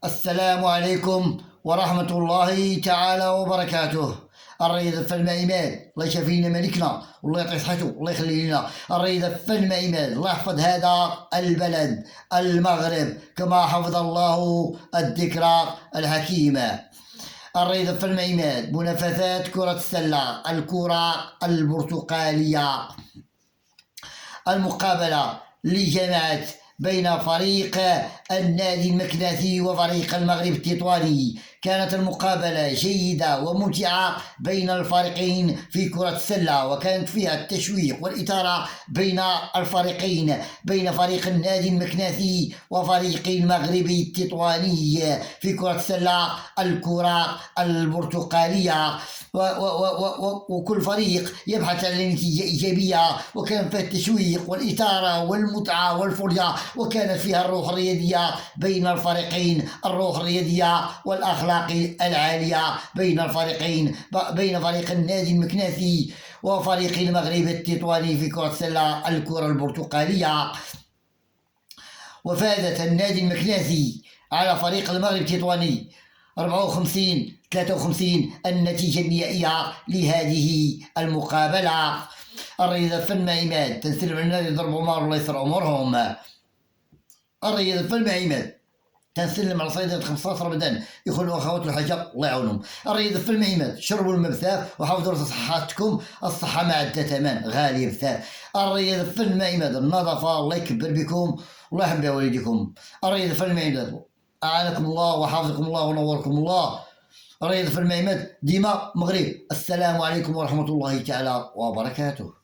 السلام عليكم ورحمة الله تعالى وبركاته. الرياض الفن إيمان، الله يشفي لنا ملكنا والله يعطي صحته والله يخلي لنا. الرياض الفن إيمان، الله يحفظ هذا البلد المغرب كما حفظ الله الذكرى الحكيمة. الرياض الفن إيمان، منافسات كرة السلة، الكرة البرتقالية، المقابلة لجماعة بين فريق النادي المكناثي وفريق المغرب التطواني. كانت المقابلة جيدة وممتعة بين الفريقين في كرة السلة، وكانت فيها التشويق والإثارة بين الفريقين، بين فريق النادي المكناثي وفريق المغربي التطواني في كرة السلة الكرة البرتقالية. وكل فريق يبحث عن نتيجة إيجابية، وكان فيها التشويق والإثارة والمتعة والفرجة، وكانت فيها الروح الرياضية بين الفريقين، الروح الرياضية والأخلاق العالية بين الفريقين، بين فريق النادي المكناثي وفريق المغرب التطواني في كرة السلة الكرة البرتقالية. وفازت النادي المكناثي على فريق المغرب التطواني 54-53 النتيجة النهائية لهذه المقابلة. الرياضة الفن عماد، تنسلم على النادي يضربوا مار الله يسر أمورهم. الرياضة الفن عماد، تنسلم على صيدلة 15 رمضان يخلوا أخوات الحاجة الله يعاونهم. الرياضة الفن عماد، شربوا الماء بزاف وحافظوا على صحتكم، الصحة ما عندها ثمن غالية بزاف. الرياضة الفن عماد، النظافة الله يكبر بكم والله يحب والديكم. الرياضة الفن عماد، أعانكم الله وحافظكم الله ونوركم الله. الرياضة في المعمد ديما مغرب. السلام عليكم ورحمة الله تعالى وبركاته.